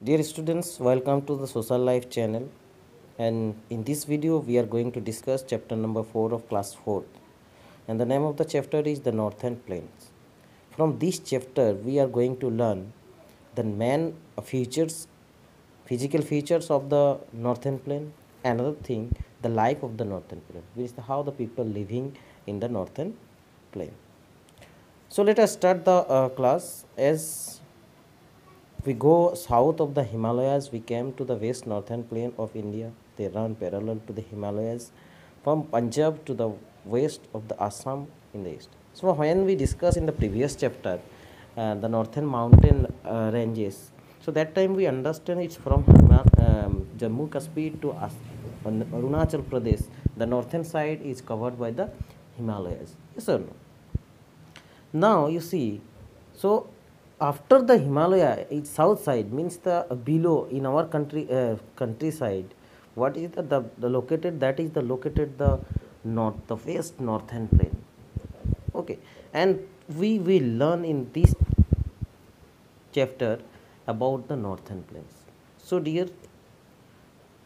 Dear students, welcome to the Social Life channel. And in this video, we are going to discuss chapter number 4 of class 4. And the name of the chapter is the Northern Plains. From this chapter, we are going to learn the main features, physical features of the Northern Plain. Another thing, the life of the Northern Plain, which is how the people living in the Northern Plain. So let us start the class. As we go south of the Himalayas, we came to the west northern plain of India. They run parallel to the Himalayas from Punjab to the west of the Assam in the east. So when we discussed in the previous chapter the northern mountain ranges, so that time we understand it's from Jammu Kashmir to Arunachal Pradesh. The northern side is covered by the Himalayas. Yes or no? Now you see, so after the Himalaya, its south side means the below in our countryside. What is the located? That is the located the north, the west northern plain. Okay, and we will learn in this chapter about the northern plains. So, dear,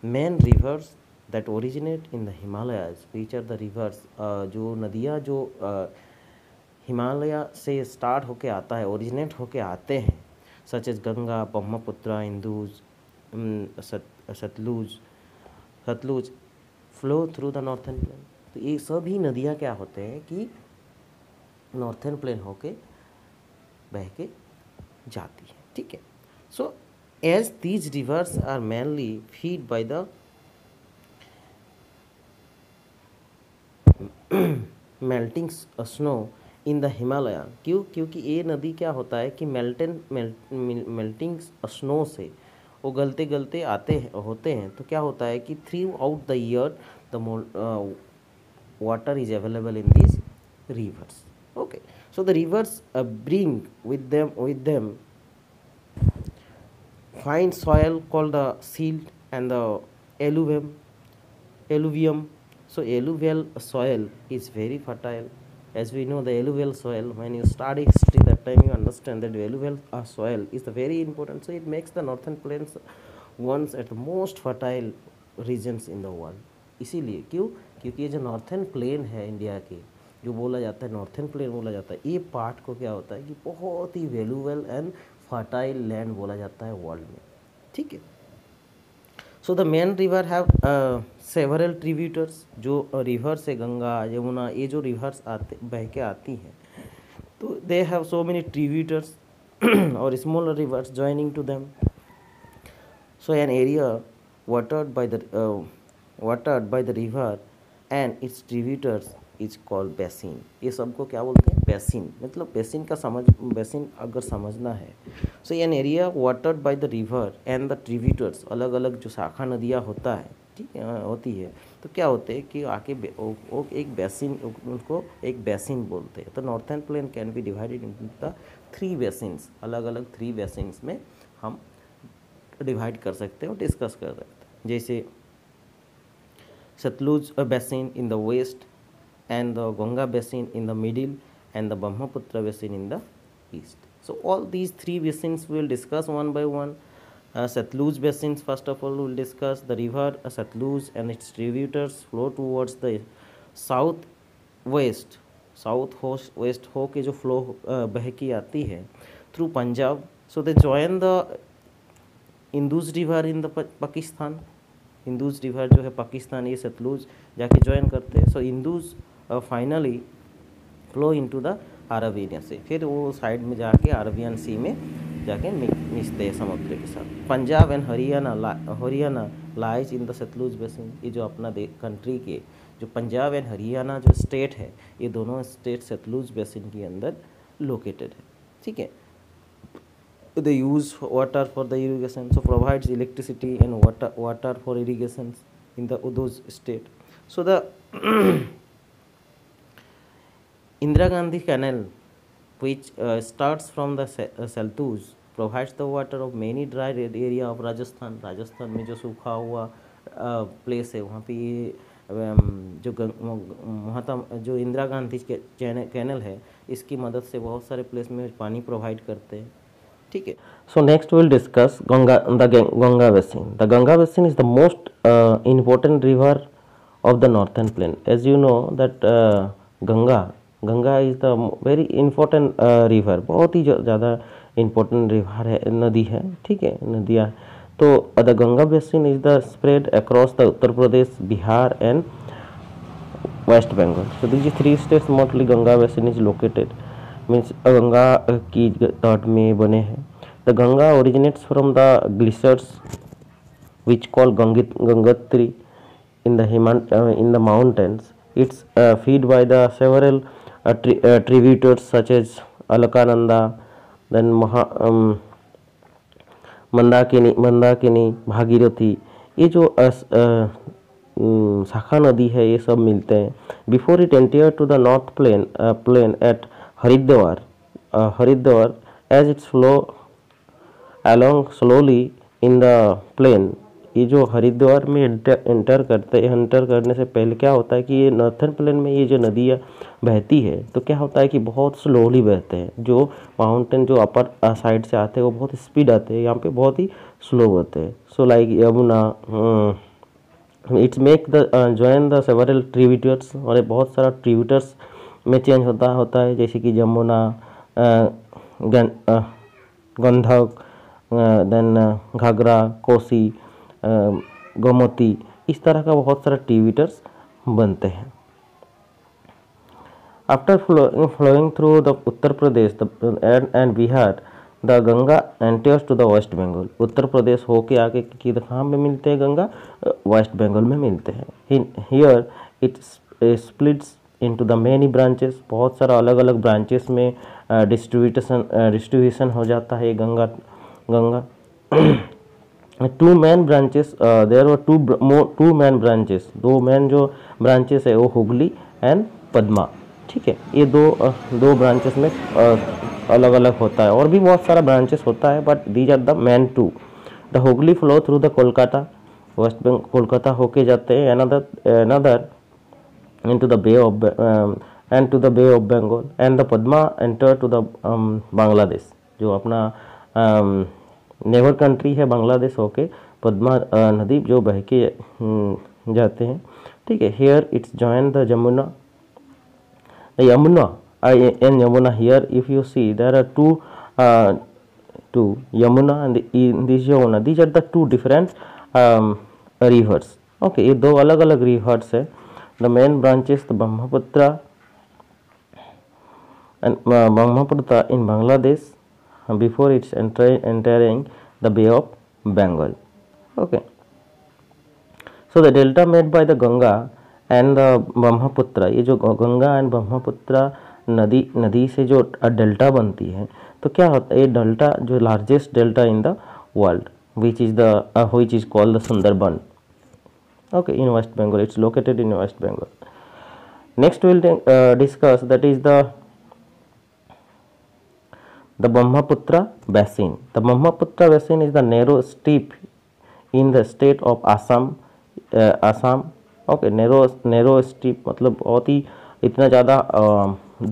main rivers that originate in the Himalayas, which are the rivers, जो नदियाँ जो हिमालय से start होके आता है, originate होके आते हैं, such as Ganga, Brahmaputra, Indus, Sutlej flow through the northern plain. तो ये सभी नदियाँ क्या होते हैं कि नॉर्थन प्लेन होके बह के जाती है. ठीक है. So as these rivers are mainly feed by the melting snow in the Himalaya. क्यों? क्योंकि ये नदी क्या होता है कि मेल्टिंग स्नो से वो गलते गलते होते हैं. तो क्या होता है कि through out the year the water is available in these rivers. Okay, so the rivers bring with them fine soil called the silt and the alluvium. So alluvial soil is very fertile. As we know, the alluvial soil, when you study history, that time you understand that the alluvial soil is the very important. So it makes the northern plains ones at the most fertile regions in the world. इसीलिए क्यों? क्योंकि ये जो northern plane है India के, जो बोला जाता है नॉर्थन प्लेन बोला जाता है, ये पार्ट को क्या होता है कि बहुत ही वैल्यूएबल एंड फर्टाइल लैंड बोला जाता है वर्ल्ड में. ठीक है. So the main river have several tributaries. जो रिवर से गंगा, यमुना, ये जो रिवर्स आते बह के आती हैं, तो दे हैव सो मेनी ट्रिब्यूटर्स और small reverse joining two them. So an area watered by the river and its tributaries is called basin. ये सबको क्या बोलते हैं? बेसिन. मतलब बेसिन अगर समझना है, so an area watered by the river and the tributaries, अलग अलग जो शाखा नदियाँ होता है, ठीक है, होती है, तो क्या होते हैं कि आके एक बेसिन, उनको एक बेसिन बोलते हैं. तो northern plain can be divided into the 3 basins. अलग अलग 3 बेसिन्स में हम डिवाइड कर सकते हैं और डिस्कस कर सकते हैं. जैसे Satluj basin in the west and the Ganga basin in the middle and the Brahmaputra basin in the east. So all these 3 basins we will discuss one by one. Satluj basins, first of all we will discuss. The river Satluj and its tributaries flow towards the southwest होके जो flow बह के आती है through Punjab. So they join the Indus river in the Pakistan. Indus river जो है पाकिस्तान, ये सतलुज जाके ज्वाइन करते हैं. So Indus finally flow into the Arabian sea. फिर वो साइड में जाके अरबियन सी में जाके मिलते हैं समुद्र के साथ. Punjab and Haryana lies in the Sutlej basin. ये जो अपना कंट्री के जो पंजाब एंड हरियाणा जो स्टेट है, ये दोनों स्टेट सतलुज बेसिन के अंदर लोकेटेड है. ठीक है. They use water for the irrigation, so provides electricity and water for irrigations in those state. So the Indira Gandhi Canal, which starts from the Saltuz, provides the water of many dry area of Rajasthan. Rajasthan में जो सूखा हुआ place है, वहाँ पे ये जो Indira Gandhi canal है, इसकी मदद से बहुत सारे प्लेस में पानी प्रोवाइड करते हैं. ठीक है। So next will discuss Ganga basin. The Ganga basin is the most important river of the northern plain. As you know that Ganga is the very important river, बहुत ही ज़्यादा इम्पोर्टेंट रिवर है, नदी है, ठीक है, नदियाँ। तो the Ganga basin is the spread across the Uttar Pradesh, Bihar and West Bengal. So these three states mostly Ganga basin is located, means Ganga की तट में बने हैं. The Ganga originates from the glaciers which call Gangotri in the mountains. It's fed by the several tributaries such as Alaknanda, then Mandakini, Bhagirathi. ये जो शाखा नदी है ये सब मिलते हैं. Before it enter to the north plain at Haridwar as its flow along slowly in the plain. ये जो हरिद्वार में एंटर करने से पहले क्या होता है कि ये नॉर्थर्न प्लेन में ये जो नदियाँ बहती है तो क्या होता है कि बहुत स्लोली बहते हैं. जो माउंटेन जो अपर साइड से आते हैं वो बहुत स्पीड आते हैं, यहाँ पे बहुत ही स्लो बहते हैं. So like Yamuna, it's make the join the several tributaries, और बहुत सारा ट्रिब्यूटर्स में चेंज होता है, जैसे कि यमुना, गंधक, देन घाघरा, कोसी, गोमती, इस तरह का बहुत सारा ट्रिब्यूटर्स बनते हैं. After flowing through the Uttar Pradesh and Bihar, the Ganga enters to the West Bengal. Uttar Pradesh होके आके कहाँ में मिलते हैं गंगा? वेस्ट बंगाल में मिलते हैं. Here it splits into the many branches. बहुत सारा अलग अलग ब्रांचेस में डिस्ट्रीब्यूशन हो जाता है Ganga. Two main branches, there were two main branches. दो मैन जो ब्रांचेस है वो हुगली एंड पद्मा, ठीक है. ये दो ब्रांचेस में अलग अलग होता है, और भी बहुत सारा ब्रांचेस होता है, but these are the main two. The Hooghly flow through the Kolkata, West Bengal Kolkata होके जाते हैं. Another into the bay of and to the bay of Bengal, and the Padma enter to the Bangladesh. जो अपना नेबर कंट्री है बांग्लादेश होके पद्मा नदी जो बह के जाते हैं, ठीक है. Here it's join the Yamuna. Yamuna here, if you see, there are two Yamuna and this Yamuna. These are the two different rivers. Okay, ये दो अलग अलग rivers है. The main branches, the Brahmaputra and Brahmaputra in Bangladesh before it's entering the Bay of Bengal. Okay. So the delta made by the Ganga and the Brahmaputra, ये जो Ganga and Brahmaputra नदी से जो डेल्टा बनती है, तो क्या होता है ये डेल्टा जो largest delta in the world, which is called the Sundarban. Okay, in West Bengal, it's located in West Bengal. Next we'll discuss, that is the Brahmaputra basin. The Brahmaputra basin is the narrow strip in the state of Assam. Okay, narrow strip मतलब बहुत ही इतना ज़्यादा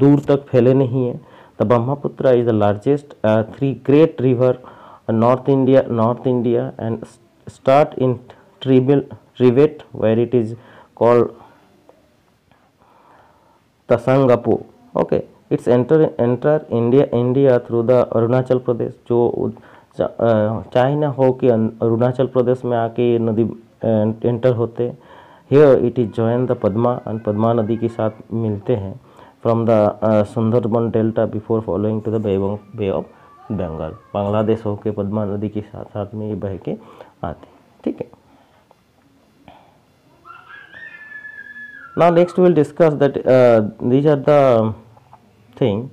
दूर तक फैले नहीं है. The Brahmaputra is the largest three great river North India and start in Trivet, where it is called Tasangapu. Okay, it's enter India through the Arunachal Pradesh. जो चाइना हो कि अरुणाचल प्रदेश में आके नदी एंटर होते हैं. Here it is join the Padma and Padma नदी के साथ मिलते हैं from the Sundarban delta before following to the Bay of Bengal. Bangladesh होके पद्मा नदी के साथ में ये बह के आते हैं, ठीक है. Now next we will discuss that these are the thing.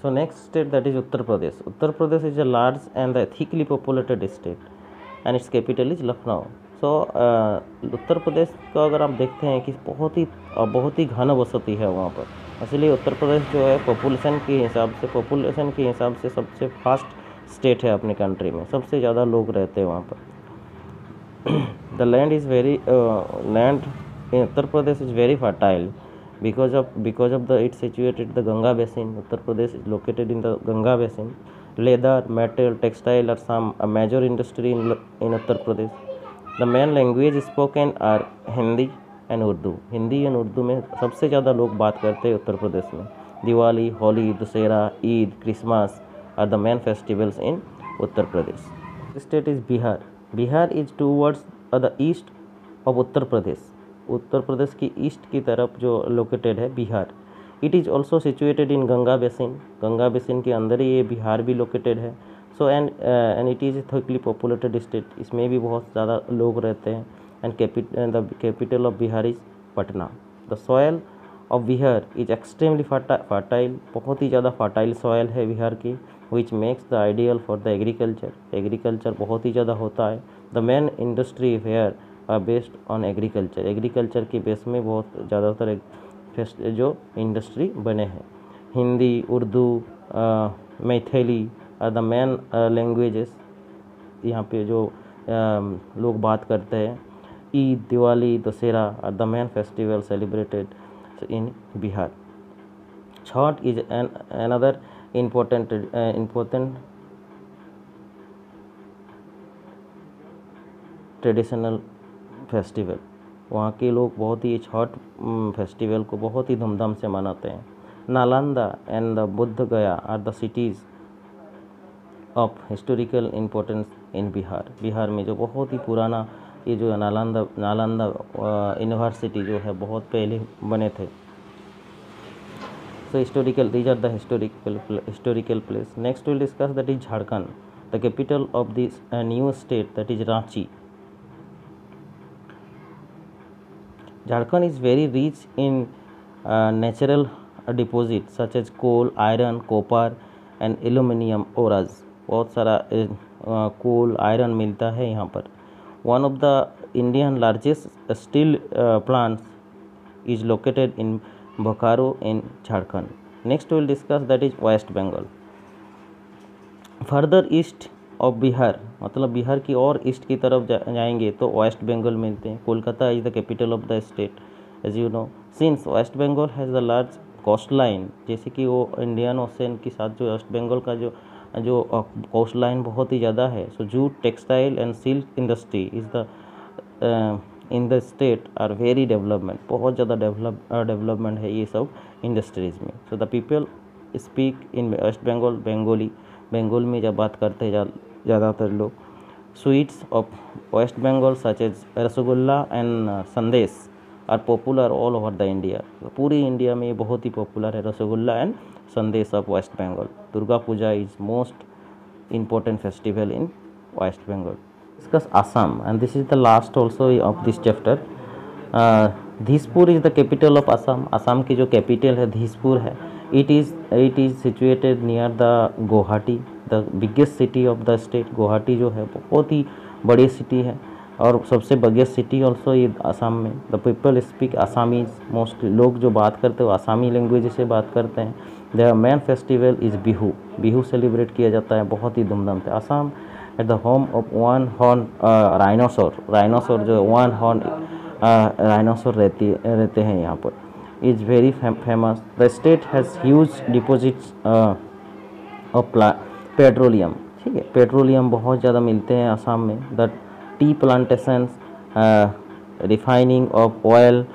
So next state, that is Uttar Pradesh. Uttar Pradesh is a large and a thickly populated state and its capital is Lucknow. So Uttar Pradesh का अगर आप देखते हैं कि बहुत ही घना बसती है वहाँ पर, इसलिए उत्तर प्रदेश जो है पॉपुलेशन के हिसाब से सबसे फास्ट स्टेट है अपने कंट्री में, सबसे ज़्यादा लोग रहते हैं वहाँ पर. The land in Uttar Pradesh is very fertile because of the it's situated the Ganga basin. Uttar Pradesh is located in the Ganga basin. Leather, metal, textile are some a major industry in Uttar Pradesh. The main language spoken are Hindi and Urdu. Hindi and Urdu में सबसे ज़्यादा लोग बात करते हैं उत्तर प्रदेश में. Diwali, Holi, Dussehra, Eid, Christmas are the main festivals in Uttar Pradesh. State is Bihar. Bihar is towards the east of Uttar Pradesh. Uttar Pradesh की east की तरफ जो लोकेटेड है Bihar. It is also situated in Ganga basin. Ganga basin के अंदर ही ये बिहार भी लोकेटेड है. So and it is thickly populated state. इसमें भी बहुत ज़्यादा लोग रहते हैं. And the capital of Bihar is Patna. The soil of Bihar is extremely fertile. बहुत ही ज़्यादा फर्टाइल सॉयल है बिहार की. Which makes the ideal for the agriculture. Agriculture बहुत ही ज़्यादा होता है. The main industry here are based on agriculture. Agriculture की बेस में बहुत ज़्यादातर जो इंडस्ट्री बने हैं. Hindi, Urdu, Maithili are the main languages यहाँ पे जो लोग बात करते हैं. Eid, Diwali, Dussehra are the main festival celebrated in Bihar. Chhath is another important traditional festival. वहाँ के लोग बहुत ही छठ फेस्टिवल को बहुत ही धूमधाम से मनाते हैं. Nalanda and the Bodh Gaya are the cities of historical importance in Bihar. Bihar में जो बहुत ही पुराना ये जो नालंदा यूनिवर्सिटी जो है बहुत पहले बने थे. So historical, these are the historical place. Next we'll discuss that is Jharkhand, the capital of this new state, that is Ranchi. Jharkhand is very rich in natural deposits such as coal, iron, copper and aluminium ores. बहुत सारा coal, iron मिलता है यहाँ पर. One of the Indian largest steel plants is located in Bokaro in Jharkhand. Next will discuss that is West Bengal. Further east of Bihar, मतलब बिहार की और east की तरफ जाएंगे तो वेस्ट बंगाल मिलते हैं. Kolkata is the capital of the state as you know. Since West Bengal has the large coast line, जैसे कि वो इंडियन ओशन के साथ जो वेस्ट बंगाल का जो कोस्ट लाइन बहुत ही ज़्यादा है. So jute, textile and silk industry is the in the state are very development. बहुत ज़्यादा डेवलपमेंट है ये सब इंडस्ट्रीज़ में. So the people speak in West Bengal Bengali. Bengal में जब बात करते हैं ज़्यादातर लोग. Sweets of West Bengal such as rasgulla and sandesh are popular all over the India. पूरी इंडिया में ये बहुत ही पॉपुलर है rasgulla and sandesh of West Bengal. Durga Puja is most important festival in West Bengal. Discuss Assam, and this is the last also of this chapter. Dizpur is the capital of Assam. Assam की जो capital है Dizpur है. It is situated near the Guwahati, the biggest city of the state. Guwahati जो है बहुत ही बड़ी city है और सबसे बिगेस्ट सिटी ऑल्सो ये आसाम में. The people speak Assamese. Mostly लोग जो बात करते हैं वो आसामी लैंग्वेज से बात करते हैं. The main festival is Bihu. Bihu celebrate किया जाता है बहुत ही धूमधाम से. Assam at the home of one horn rhinoceros. Rhinoceros जो वन हॉर्न राइनोसोर रहते हैं यहाँ पर. Is very famous. The state has huge deposits of petroleum. ठीक है, पेट्रोलियम बहुत ज़्यादा मिलते हैं आसाम में. The T plantations, refining of oil,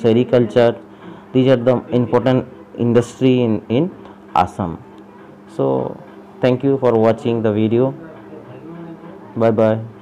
sericulture. These are the important industry in Assam. So thank you for watching the video. Bye bye.